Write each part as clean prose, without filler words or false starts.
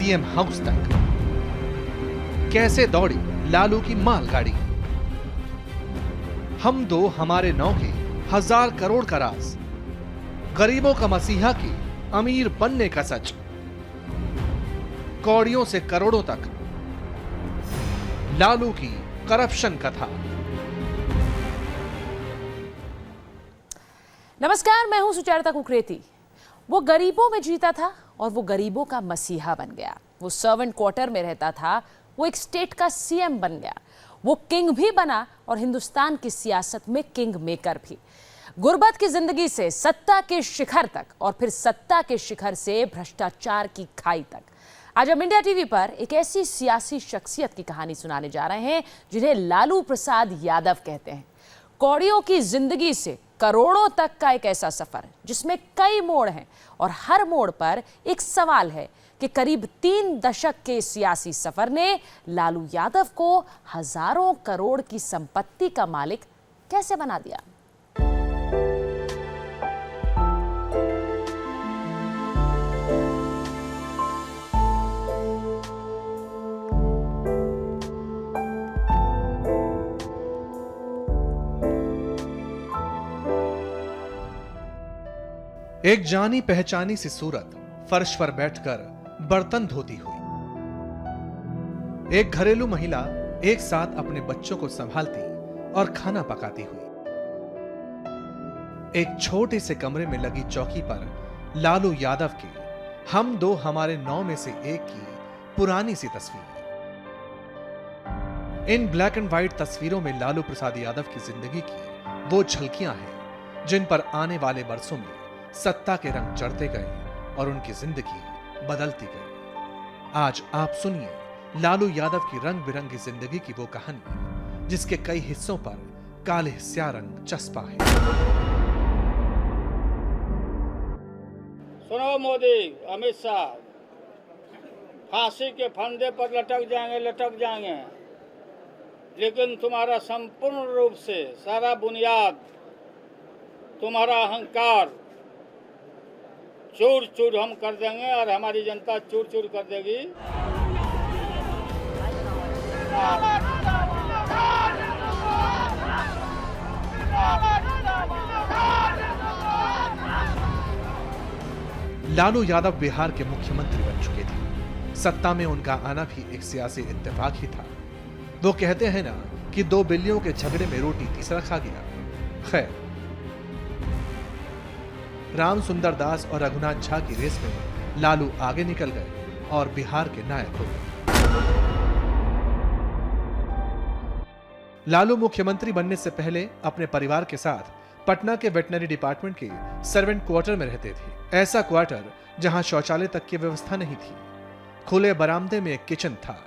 CM house तक। कैसे दौड़ी लालू की मालगाड़ी। हम दो हमारे नौ के 1000 करोड़ का राज। गरीबों का मसीहा की अमीर बनने का सच। कौड़ियों से करोड़ों तक लालू की करप्शन कथा। नमस्कार, मैं हूं सुचेता कुकरेती। वो गरीबों में जीता था और वो गरीबों का मसीहा बन गया। वो सर्वेंट क्वार्टर में रहता था, वो एक स्टेट का सीएम बन गया। वो किंग भी बना और हिंदुस्तान की सियासत में किंग मेकर भी। गुर्बत की जिंदगी से सत्ता के शिखर तक और फिर सत्ता के शिखर से भ्रष्टाचार की खाई तक। आज हम इंडिया टीवी पर एक ऐसी सियासी शख्सियत की कहानी सुनाने जा रहे हैं जिन्हें लालू प्रसाद यादव कहते हैं। कौड़ियों की जिंदगी से करोड़ों तक का एक ऐसा सफर जिसमें कई मोड़ हैं और हर मोड़ पर एक सवाल है कि करीब 3 दशक के सियासी सफर ने लालू यादव को हजारों करोड़ की संपत्ति का मालिक कैसे बना दिया। एक जानी पहचानी सी सूरत फर्श पर बैठकर बर्तन धोती हुई। एक घरेलू महिला एक साथ अपने बच्चों को संभालती और खाना पकाती हुई। एक छोटे से कमरे में लगी चौकी पर लालू यादव की हम दो हमारे 9 में से एक की पुरानी सी तस्वीर। इन ब्लैक एंड व्हाइट तस्वीरों में लालू प्रसाद यादव की जिंदगी की वो झलकियां हैं जिन पर आने वाले वर्षों में सत्ता के रंग चढ़ते गए और उनकी जिंदगी बदलती गई। आज आप सुनिए लालू यादव की रंग बिरंगी जिंदगी की वो कहानी जिसके कई हिस्सों पर काले स्या रंग चस्पा है। सुनो मोदी, अमित शाह, फांसी के फंदे पर लटक जाएंगे, लेकिन तुम्हारा संपूर्ण रूप से सारा बुनियाद, तुम्हारा अहंकार चूर चूर हम कर देंगे और हमारी जनता चूर चूर कर देगी। लालू यादव बिहार के मुख्यमंत्री बन चुके थे। सत्ता में उनका आना भी एक सियासी इत्तेफाक ही था। वो कहते हैं ना कि 2 बिल्लियों के झगड़े में रोटी तीसरा खा गया। खैर, राम सुंदर दास और रघुनाथ झा की रेस में लालू आगे निकल गए और बिहार के नायक हो गए। लालू मुख्यमंत्री बनने से पहले अपने परिवार के साथ पटना के वेटनरी डिपार्टमेंट के सर्वेंट क्वार्टर में रहते थे। ऐसा क्वार्टर जहां शौचालय तक की व्यवस्था नहीं थी। खुले बरामदे में एक किचन था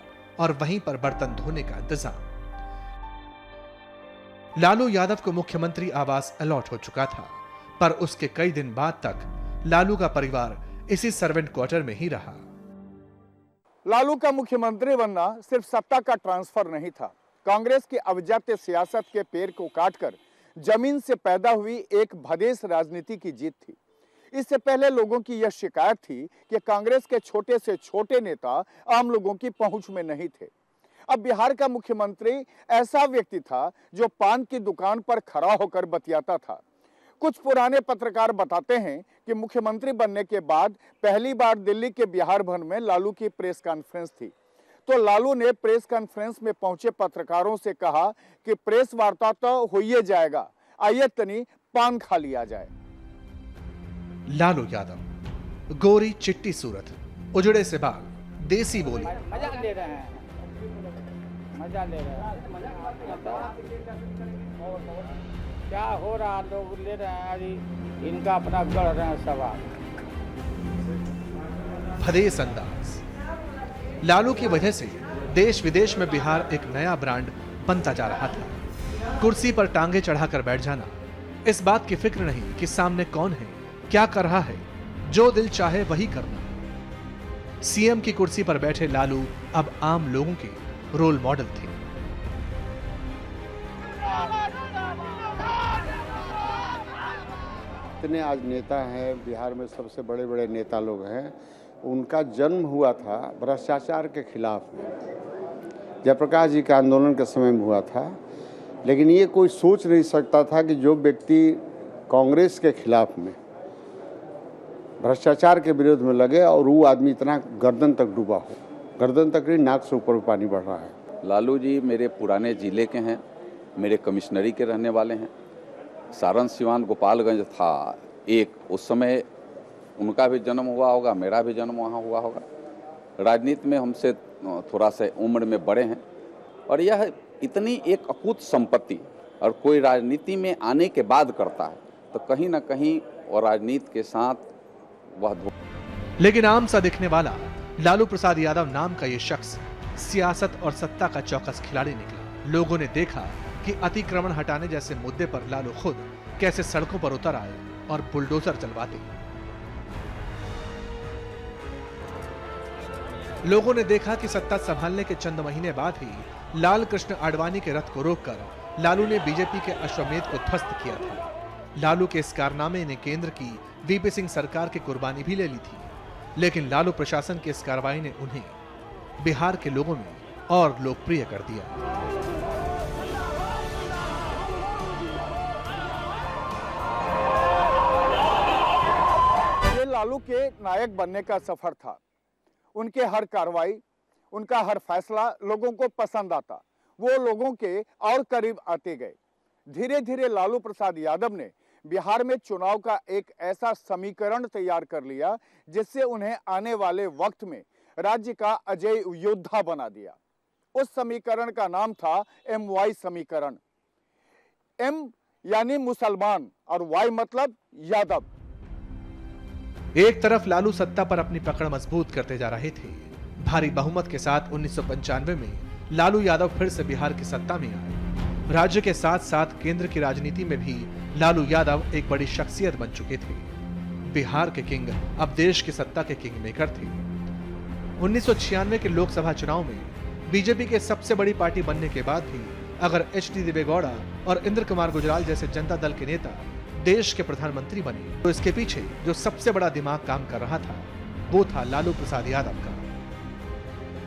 और वहीं पर बर्तन धोने का इंतजाम। लालू यादव को मुख्यमंत्री आवास अलॉट हो चुका था, पर उसके कई दिन बाद तक लालू का परिवार इसी सर्वेंट क्वार्टर में ही रहा। लालू का मुख्यमंत्री बनना सिर्फ सत्ता का ट्रांसफर नहीं था, कांग्रेस की अवजात्य सियासत के पेड़ को काटकर जमीन से पैदा हुई एक भदेश राजनीति की जीत थी। इससे पहले लोगों की यह शिकायत थी कि कांग्रेस के छोटे से छोटे नेता आम लोगों की पहुंच में नहीं थे। अब बिहार का मुख्यमंत्री ऐसा व्यक्ति था जो पान की दुकान पर खड़ा होकर बतियाता था। कुछ पुराने पत्रकार बताते हैं कि मुख्यमंत्री बनने के बाद पहली बार दिल्ली के बिहार भवन में लालू की प्रेस कॉन्फ्रेंस थी, तो लालू ने प्रेस कॉन्फ्रेंस में पहुंचे पत्रकारों से कहा कि प्रेस वार्ता तो हो ही जाएगा, आइए तनी पान खा लिया जाए। लालू यादव, गोरी चिट्टी सूरत, उजड़े से बाल, देसी बोली। मजा ले रहे हैं। क्या हो रहा, लोग ले रहे हैं, अभी इनका अपना गढ़ रहे हैं सवाल। भदेस अंदाज। लालू की वजह से देश विदेश में बिहार एक नया ब्रांड बनता जा रहा था। कुर्सी पर टांगे चढ़ाकर बैठ जाना, इस बात की फिक्र नहीं कि सामने कौन है, क्या कर रहा है, जो दिल चाहे वही करना। सीएम की कुर्सी पर बैठे लालू अब आम लोगों के रोल मॉडल थे। इतने आज नेता हैं बिहार में, सबसे बड़े बड़े नेता लोग हैं उनका जन्म हुआ था भ्रष्टाचार के खिलाफ में, जयप्रकाश जी के आंदोलन के समय में हुआ था। लेकिन ये कोई सोच नहीं सकता था कि जो व्यक्ति कांग्रेस के खिलाफ में भ्रष्टाचार के विरोध में लगे और वो आदमी इतना गर्दन तक डूबा हो, गर्दन तक नहीं, नाक से ऊपर पानी बढ़ रहा है। लालू जी मेरे पुराने ज़िले के हैं, मेरे कमिश्नरी के रहने वाले हैं। सारण सिवान गोपालगंज था एक, उस समय उनका भी जन्म हुआ होगा, मेरा भी जन्म वहाँ हुआ होगा। राजनीति में हमसे थोड़ा सा उम्र में बड़े हैं और यह इतनी एक अकूत संपत्ति और कोई राजनीति में आने के बाद करता है तो कहीं ना कहीं और राजनीति के साथ वह। लेकिन आम सा दिखने वाला लालू प्रसाद यादव नाम का ये शख्स सियासत और सत्ता का चौकस खिलाड़ी निकला। लोगों ने देखा कि अतिक्रमण हटाने जैसे मुद्दे पर लालू खुद कैसे सड़कों पर उतर आए और बुलडोजर चलवाते। लोगों ने देखा कि सत्ता संभालने के चंद महीने बाद ही लाल कृष्ण आडवाणी के रथ को रोककर लालू ने बीजेपी के अश्वमेध को ध्वस्त किया था। लालू के इस कारनामे ने केंद्र की वीपी सिंह सरकार की कुर्बानी भी ले ली थी, लेकिन लालू प्रशासन की इस कार्रवाई ने उन्हें बिहार के लोगों में और लोकप्रिय कर दिया। ये लालू के नायक बनने का सफर था। उनके हर कार्रवाई, उनका हर फैसला लोगों को पसंद आता, वो लोगों के और करीब आते गए। धीरे धीरे लालू प्रसाद यादव ने बिहार में चुनाव का एक ऐसा समीकरण तैयार कर लिया जिससे उन्हें आने वाले वक्त में राज्य का अजय योद्धा बना दिया। उस समीकरण का नाम था MY समीकरण। M यानी मुसलमान और Y मतलब यादव। एक तरफ लालू सत्ता पर अपनी पकड़ मजबूत करते जा रहे थे। भारी बहुमत के साथ 1995 में लालू यादव फिर से बिहार की सत्ता में आए। राज्य के साथ साथ केंद्र की राजनीति में भी लालू यादव एक बड़ी शख्सियत बन चुके थे। बिहार के किंग अब देश की सत्ता के किंग मेकर थे। 1996 के लोकसभा चुनाव में बीजेपी के सबसे बड़ी पार्टी बनने के बाद भी अगर HD देवेगौड़ा और इंद्र कुमार गुजराल जैसे जनता दल के नेता देश के प्रधानमंत्री बने तो इसके पीछे जो सबसे बड़ा दिमाग काम कर रहा था वो था लालू प्रसाद यादव का।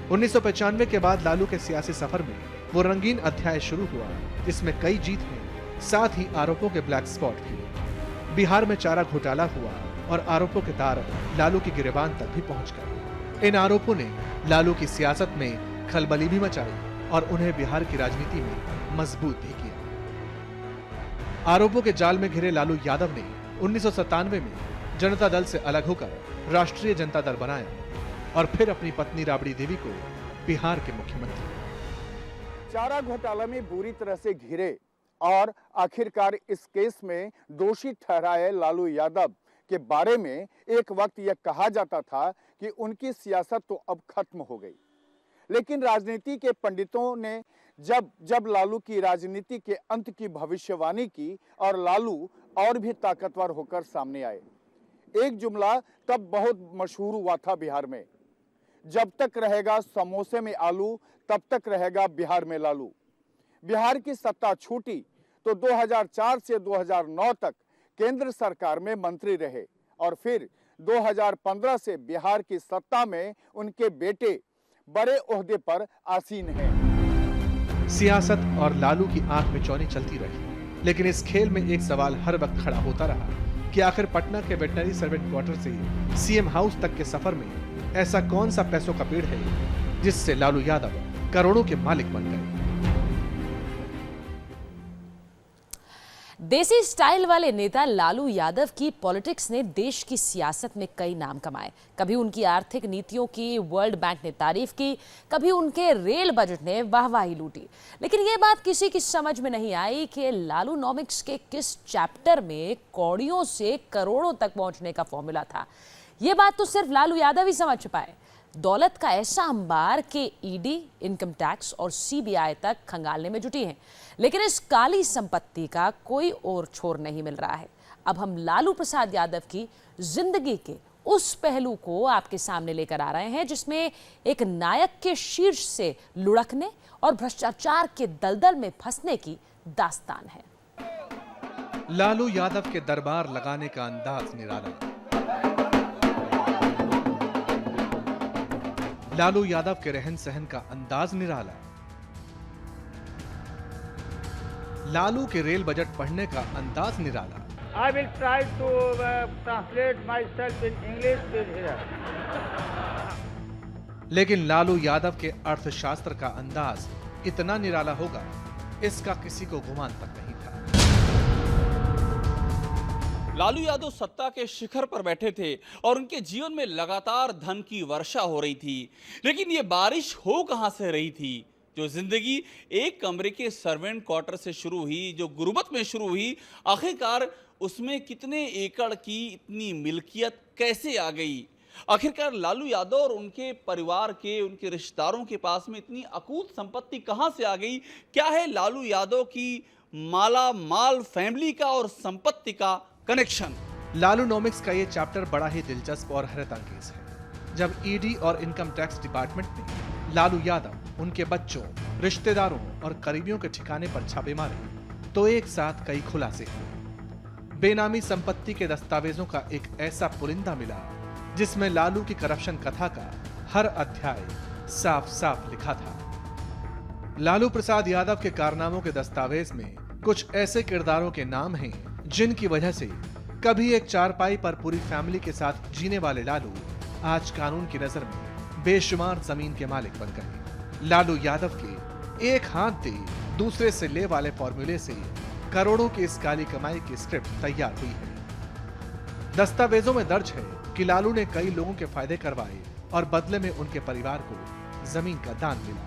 1995 के बाद लालू के सियासी सफर में वो रंगीन अध्याय शुरू हुआ जिसमें कई जीतें, साथ ही आरोपों के ब्लैक स्पॉट भी। बिहार में चारा घोटाला हुआ और आरोपों के तार लालू की गिरेबान तक भी पहुंच गए। इन आरोपों ने लालू की सियासत में खलबली भी मचाई और उन्हें बिहार की राजनीति में मजबूत भी किया। आरोपों के जाल में घिरे लालू यादव ने 1997 में जनता दल से अलग होकर राष्ट्रीय जनता दल बनाया और फिर अपनी पत्नी राबड़ी देवी को बिहार के मुख्यमंत्री। चारा घोटाला में बुरी तरह से घिरे और आखिरकार इस केस में दोषी ठहराए लालू यादव के बारे में एक वक्त यह कहा जाता था कि उनकी सियासत तो अब खत्म हो गई। लेकिन राजनीति के पंडितों ने जब लालू की राजनीति के अंत की भविष्यवाणी की और लालू और भी ताकतवर होकर सामने आए। एक जुमला तब बहुत मशहूर हुआ था बिहार में, जब तक रहेगा समोसे में आलू तब तक रहेगा बिहार में लालू। बिहार की सत्ता छूटी तो 2004 से 2009 तक केंद्र सरकार में मंत्री रहे और फिर 2015 से बिहार की सत्ता में उनके बेटे बड़े ओहदे पर आसीन हैं। सियासत और लालू की आंख में चौनी चलती रही, लेकिन इस खेल में एक सवाल हर वक्त खड़ा होता रहा कि आखिर पटना के वेटनरी सर्वेंट क्वार्टर से CM हाउस तक के सफर में ऐसा कौन सा पैसों का पेड़ है जिससे लालू यादव करोड़ों के मालिक बन गए। देसी स्टाइल वाले नेता लालू यादव की पॉलिटिक्स ने देश की सियासत में कई नाम कमाए। कभी उनकी आर्थिक नीतियों की वर्ल्ड बैंक ने तारीफ की, कभी उनके रेल बजट ने वाहवाही लूटी। लेकिन ये बात किसी की समझ में नहीं आई कि लालू नॉमिक्स के किस चैप्टर में कौड़ियों से करोड़ों तक पहुंचने का फॉर्मूला था। ये बात तो सिर्फ लालू यादव ही समझ पाए। दौलत का ऐसा अंबार कि ED, इनकम टैक्स और CBI तक खंगालने में जुटी हैं। लेकिन इस काली संपत्ति का कोई और छोर नहीं मिल रहा है। अब हम लालू प्रसाद यादव की जिंदगी के उस पहलू को आपके सामने लेकर आ रहे हैं जिसमें एक नायक के शीर्ष से लुढ़कने और भ्रष्टाचार के दलदल में फंसने की दास्तान है। लालू यादव के दरबार लगाने का अंदाज निराला। लालू यादव के रहन सहन का अंदाज निराला। लालू के रेल बजट पढ़ने का अंदाज निराला। I will try to translate myself in English with here. लेकिन लालू यादव के अर्थशास्त्र का अंदाज इतना निराला होगा, इसका किसी को गुमान तक नहीं था। लालू यादव सत्ता के शिखर पर बैठे थे और उनके जीवन में लगातार धन की वर्षा हो रही थी, लेकिन ये बारिश हो कहां से रही थी? जो जिंदगी एक कमरे के सर्वेंट क्वार्टर से शुरू हुई, जो गुर्बत में शुरू हुई, आखिरकार उसमें कितने एकड़ की इतनी मिल्कियत कैसे आ गई? आखिरकार लालू यादव और उनके परिवार के, उनके रिश्तेदारों के पास में इतनी अकूत संपत्ति कहां से आ गई? क्या है लालू यादव की माला माल फैमिली का और संपत्ति का कनेक्शन? लालूनोमिक्स का ये चैप्टर बड़ा ही दिलचस्प और हैरतअंगेज है। जब ईडी और इनकम टैक्स डिपार्टमेंट ने लालू यादव, उनके बच्चों, रिश्तेदारों और करीबियों के ठिकाने पर छापे मारे तो एक साथ कई खुलासे हुए। बेनामी संपत्ति के दस्तावेजों का एक ऐसा पुलिंदा मिला जिसमें लालू की करप्शन कथा का हर अध्याय साफ साफ लिखा था। लालू प्रसाद यादव के कारनामों के दस्तावेज में कुछ ऐसे किरदारों के नाम हैं जिनकी वजह से कभी एक चारपाई पर पूरी फैमिली के साथ जीने वाले लालू आज कानून की नजर में बेशुमार जमीन के मालिक बन गए। लालू यादव के एक हाथ दे दूसरे से ले वाले फॉर्मूले से करोड़ों की इस काली कमाई की स्क्रिप्ट तैयार हुई है। दस्तावेजों में दर्ज है कि लालू ने कई लोगों के फायदे करवाए और बदले में उनके परिवार को जमीन का दान मिला।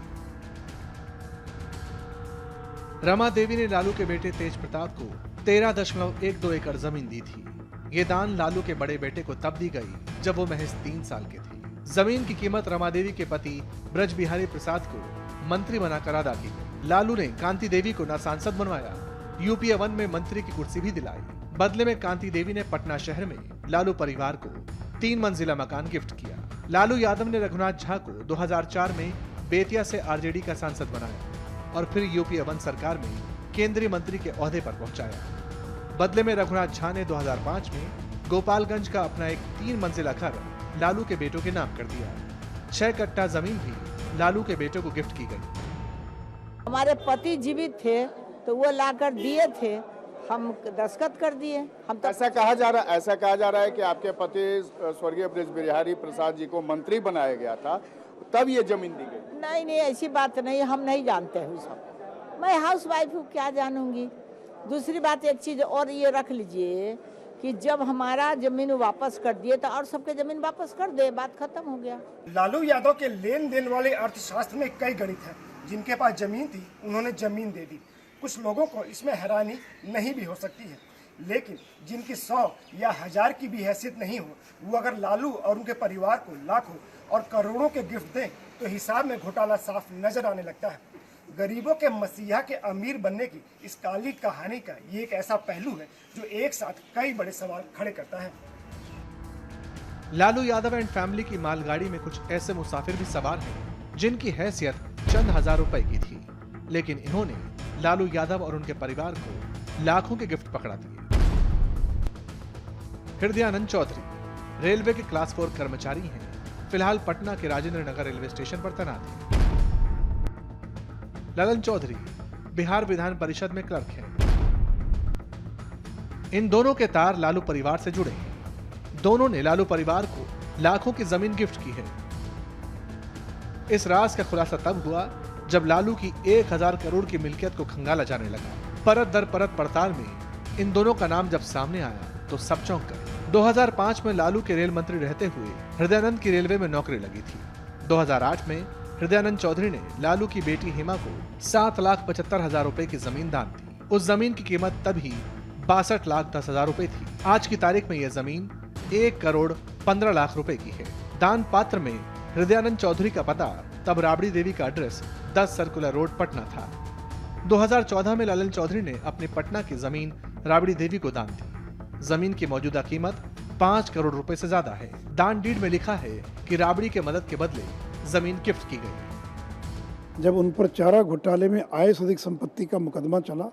रमा देवी ने लालू के बेटे तेज प्रताप को 13.12 एकड़ जमीन दी थी। ये दान लालू के बड़े बेटे को तब दी गई जब वो महज 3 साल के थे। जमीन की कीमत रमा देवी के पति ब्रज बिहारी प्रसाद को मंत्री बनाकर अदा की गई। लालू ने कांति देवी को न सांसद बनवाया, यूपीए 1 में मंत्री की कुर्सी भी दिलाई। बदले में कांति देवी ने पटना शहर में लालू परिवार को 3 मंजिला मकान गिफ्ट किया। लालू यादव ने रघुनाथ झा को 2004 में बेतिया से आरजेडी का सांसद बनाया और फिर यूपीए 1 सरकार में केंद्रीय मंत्री के ओहदे पर पहुंचाया। बदले में रघुनाथ झा ने 2005 में गोपालगंज का अपना एक 3 मंजिला घर लालू के बेटों के नाम कर दिया। 6 कट्टा जमीन भी लालू के बेटों को गिफ्ट की गई। हमारे पति जीवित थे तो वो लाकर दिए थे, हम दस्तखत कर दिए। हम तो ऐसा कहा जा रहा है कि आपके पति स्वर्गीय ब्रज बिहारी प्रसाद जी को मंत्री बनाया गया था, तब ये जमीन दी गई। नहीं, ऐसी बात नहीं, हम नहीं जानते हैं सब। मैं हाउस वाइफ हूँ, क्या जानूंगी। दूसरी बात, एक चीज और ये रख लीजिए कि जब हमारा जमीन वापस कर दिए तो और सबके जमीन वापस कर दे, बात खत्म हो गया। लालू यादव के लेन देन वाले अर्थशास्त्र में कई गणित हैं। जिनके पास जमीन थी उन्होंने जमीन दे दी। कुछ लोगों को इसमें हैरानी नहीं भी हो सकती है, लेकिन जिनकी 100 या 1000 की भी हैसियत नहीं हो, वो अगर लालू और उनके परिवार को लाखों और करोड़ों के गिफ्ट दें तो हिसाब में घोटाला साफ नजर आने लगता है। गरीबों के मसीहा के अमीर बनने की इस काली कहानी का ये एक ऐसा पहलू है जो एक साथ कई बड़े सवाल खड़े करता है। लालू यादव एंड फैमिली की मालगाड़ी में कुछ ऐसे मुसाफिर भी सवार हैं जिनकी हैसियत चंद हजार रुपए की थी, लेकिन इन्होंने लालू यादव और उनके परिवार को लाखों के गिफ्ट पकड़ा दिए। हृदयानंद चौधरी रेलवे के क्लास 4 कर्मचारी हैं, फिलहाल पटना के राजेंद्र नगर रेलवे स्टेशन पर तैनात हैं। ललन चौधरी बिहार विधान परिषद में क्लर्क हैं। इन दोनों के तार लालू परिवार से जुड़े हैं। दोनों ने लालू परिवार को लाखों की जमीन गिफ्ट की है। इस राज का खुलासा तब हुआ जब लालू की 1000 करोड़ की मिल्कियत को खंगाला जाने लगा। परत दर परत पड़ताल में इन दोनों का नाम जब सामने आया तो सब चौंक गए। 2005 में लालू के रेल मंत्री रहते हुए हृदयानंद की रेलवे में नौकरी लगी थी। 2008 में हृदयानंद चौधरी ने लालू की बेटी हेमा को 7,75,000 रुपए की जमीन दान दी। उस जमीन की कीमत तभी 62,10,000 रुपए थी। आज की तारीख में यह जमीन 1,15,00,000 रुपए की है। दान पात्र में हृदयानंद चौधरी का पता तब राबड़ी देवी का एड्रेस 10 सर्कुलर रोड पटना था। 2014 में ललन चौधरी ने अपनी पटना की जमीन राबड़ी देवी को दान दी। जमीन की मौजूदा कीमत 5 करोड़ रुपए से ज्यादा है। दान डीड में लिखा है कि राबड़ी के मदद के बदले जमीन गिफ्ट की गई। जब उन पर चारा घोटाले में आय से अधिक संपत्ति का मुकदमा चला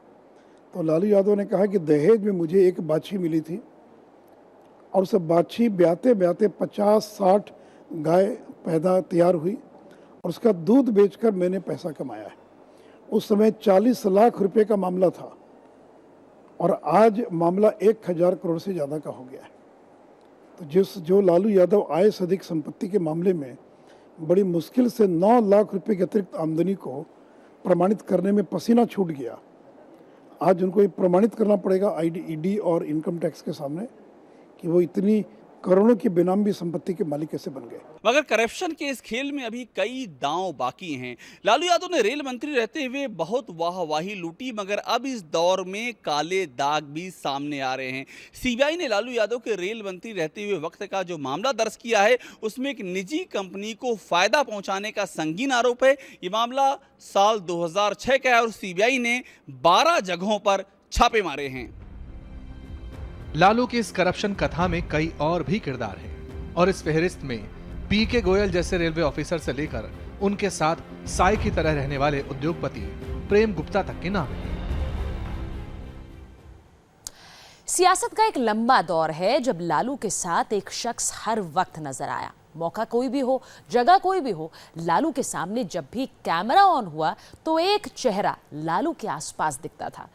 तो लालू यादव ने कहा कि दहेज में मुझे एक बाछी मिली थी और उस बाछी ब्याते ब्याते 50-60 गाय पैदा तैयार हुई और उसका दूध बेचकर मैंने पैसा कमाया है। उस समय 40 लाख रुपए का मामला था और आज मामला 1000 करोड़ से ज़्यादा का हो गया है। तो जो लालू यादव आय से अधिक संपत्ति के मामले में बड़ी मुश्किल से 9 लाख रुपए की अतिरिक्त आमदनी को प्रमाणित करने में पसीना छूट गया, आज उनको ये प्रमाणित करना पड़ेगा ईडी और इनकम टैक्स के सामने कि वो इतनी करोड़ों की बेनामी संपत्ति के मालिक कैसे बन गए। मगर करप्शन के इस खेल में अभी कई दांव बाकी हैं। लालू यादव ने रेल मंत्री रहते हुए बहुत वाहवाही लूटी, मगर अब इस दौर में काले दाग भी सामने आ रहे हैं। सीबीआई ने लालू यादव के रेल मंत्री रहते हुए वक्त का जो मामला दर्ज किया है, उसमें एक निजी कंपनी को फायदा पहुंचाने का संगीन आरोप है। ये मामला साल 2006 का है और सीबीआई ने 12 जगहों पर छापे मारे हैं। लालू की इस करप्शन कथा में कई और भी किरदार हैं और इस फहरिस्त में पीके गोयल जैसे रेलवे ऑफिसर से लेकर उनके साथ साई की तरह रहने वाले उद्योगपति प्रेम गुप्ता तक के नाम हैं। सियासत का एक लंबा दौर है जब लालू के साथ एक शख्स हर वक्त नजर आया। मौका कोई भी हो, जगह कोई भी हो, लालू के सामने जब भी कैमरा ऑन हुआ तो एक चेहरा लालू के आसपास दिखता था।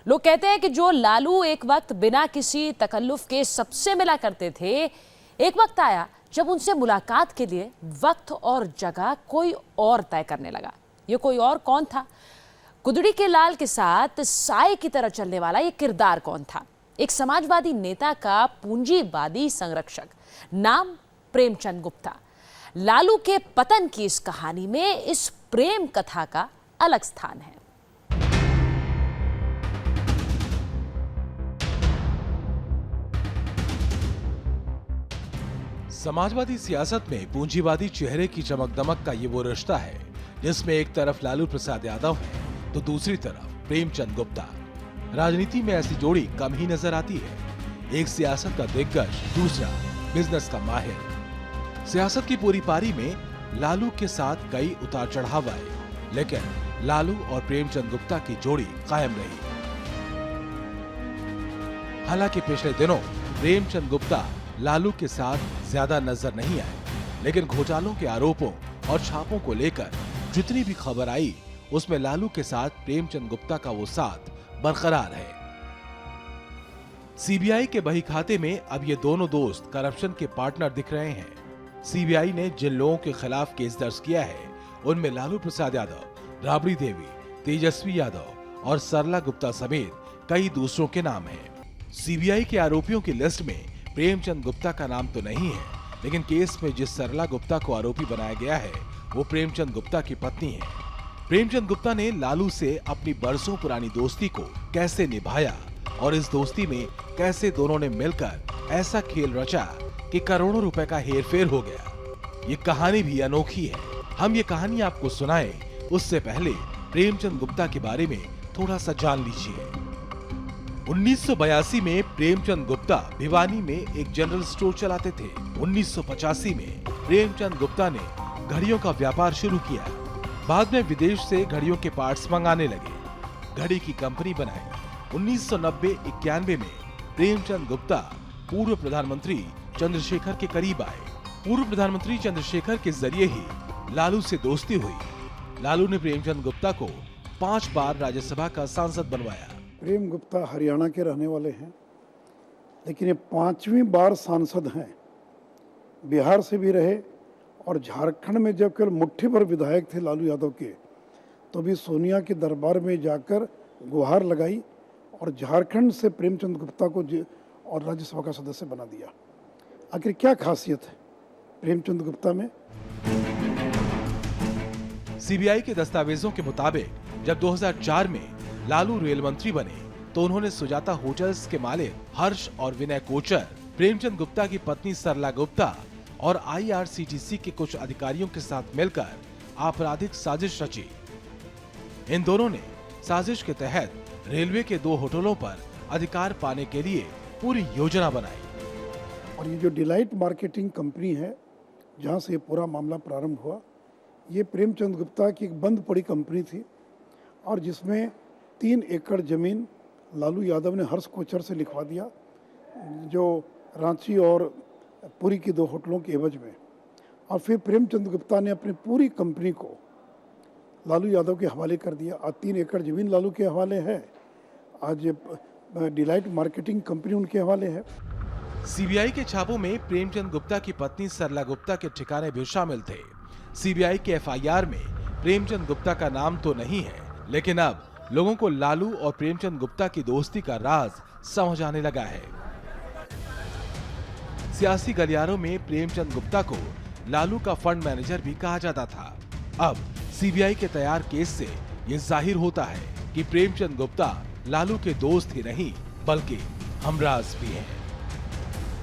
लोग कहते हैं कि जो लालू एक वक्त बिना किसी तकल्लुफ के सबसे मिला करते थे, एक वक्त आया जब उनसे मुलाकात के लिए वक्त और जगह कोई और तय करने लगा। ये कोई और कौन था? कुदड़ी के लाल के साथ साए की तरह चलने वाला ये किरदार कौन था? एक समाजवादी नेता का पूंजीवादी संरक्षक, नाम प्रेमचंद गुप्ता। लालू के पतन की इस कहानी में इस प्रेम कथा का अलग स्थान है। समाजवादी सियासत में पूंजीवादी चेहरे की चमक दमक का ये वो रिश्ता है जिसमें एक तरफ लालू प्रसाद यादव है तो दूसरी तरफ प्रेमचंद गुप्ता। राजनीति में ऐसी जोड़ी कम ही नजर आती है। एक सियासत का दिग्गज, दूसरा बिजनेस का माहिर। सियासत की पूरी पारी में लालू के साथ कई उतार चढ़ाव आए, लेकिन लालू और प्रेमचंद गुप्ता की जोड़ी कायम रही। हालांकि पिछले दिनों प्रेमचंद गुप्ता लालू के साथ ज्यादा नजर नहीं आए, लेकिन घोटालों के आरोपों और छापों को लेकर जितनी भी खबर आई उसमें लालू के साथ प्रेमचंद गुप्ता का वो साथ बरकरार है। सीबीआई के बही खाते में अब ये दोनों दोस्त करप्शन के पार्टनर दिख रहे हैं। सीबीआई ने जिन लोगों के खिलाफ केस दर्ज किया है उनमें लालू प्रसाद यादव, राबड़ी देवी, तेजस्वी यादव और सरला गुप्ता समेत कई दूसरों के नाम हैं। सीबीआई के आरोपियों की लिस्ट में प्रेमचंद गुप्ता का नाम तो नहीं है, लेकिन केस में जिस सरला गुप्ता को आरोपी बनाया गया है वो प्रेमचंद गुप्ता की पत्नी है। प्रेमचंद गुप्ता ने लालू से अपनी बरसों पुरानी दोस्ती को कैसे निभाया और इस दोस्ती में कैसे दोनों ने मिलकर ऐसा खेल रचा कि करोड़ों रुपए का हेरफेर हो गया। ये कहानी भी अनोखी है। हम ये कहानी आपको सुनाएं उससे पहले प्रेमचंद गुप्ता के बारे में थोड़ा सा जान लीजिए। 1982 में प्रेमचंद गुप्ता भिवानी में एक जनरल स्टोर चलाते थे। 1985 में प्रेमचंद गुप्ता ने घड़ियों का व्यापार शुरू किया। बाद में विदेश से घड़ियों के पार्ट्स मंगाने लगे, घड़ी की कंपनी बनाई। 1990-91 में प्रेमचंद गुप्ता पूर्व प्रधानमंत्री चंद्रशेखर के करीब आए। पूर्व प्रधानमंत्री चंद्रशेखर के जरिए ही लालू से दोस्ती हुई। लालू ने प्रेमचंद गुप्ता को 5 बार राज्यसभा का सांसद बनवाया। प्रेम गुप्ता हरियाणा के रहने वाले हैं, लेकिन ये 5वीं बार सांसद हैं। बिहार से भी रहे और झारखंड में जब केवल मुट्ठी भर विधायक थे लालू यादव के, तो भी सोनिया के दरबार में जाकर गुहार लगाई और झारखंड से प्रेमचंद गुप्ता को और राज्यसभा का सदस्य बना दिया। आखिर क्या खासियत है प्रेमचंद गुप्ता में? सीबीआई के दस्तावेजों के मुताबिक जब 2004 में लालू रेल मंत्री बने तो उन्होंने सुजाता होटल्स के मालिक हर्ष और विनय कोचर, प्रेमचंद गुप्ता की पत्नी सरला गुप्ता और IRCTC के कुछ अधिकारियों के साथ मिलकर आपराधिक साजिश रची। इन दोनों ने साजिश के तहत रेलवे के 2 होटलों पर अधिकार पाने के लिए पूरी योजना बनाई। और ये जो डिलाइट मार्केटिंग कंपनी है जहाँ से ये पूरा मामला प्रारंभ हुआ, ये प्रेमचंद गुप्ता की एक बंद पड़ी कंपनी थी और जिसमें 3 एकड़ जमीन लालू यादव ने हर्ष कोचर से लिखवा दिया, जो रांची और पुरी की 2 होटलों के एवज में। और फिर प्रेमचंद गुप्ता ने अपनी पूरी कंपनी को लालू यादव के हवाले कर दिया। आज 3 एकड़ जमीन लालू के हवाले है, आज डिलाइट मार्केटिंग कंपनी उनके हवाले है। सीबीआई के छापों में प्रेमचंद गुप्ता की पत्नी सरला गुप्ता के ठिकाने भी शामिल थे। सीबीआई के एफआईआर में प्रेमचंद गुप्ता का नाम तो नहीं है, लेकिन अब लोगों को लालू और प्रेमचंद गुप्ता की दोस्ती का राज समझ आने लगा है। सियासी गलियारों में प्रेमचंद गुप्ता को लालू का फंड मैनेजर भी कहा जाता था। अब सीबीआई के तैयार केस से ये जाहिर होता है कि प्रेमचंद गुप्ता लालू के दोस्त ही नहीं बल्कि हमराज भी हैं।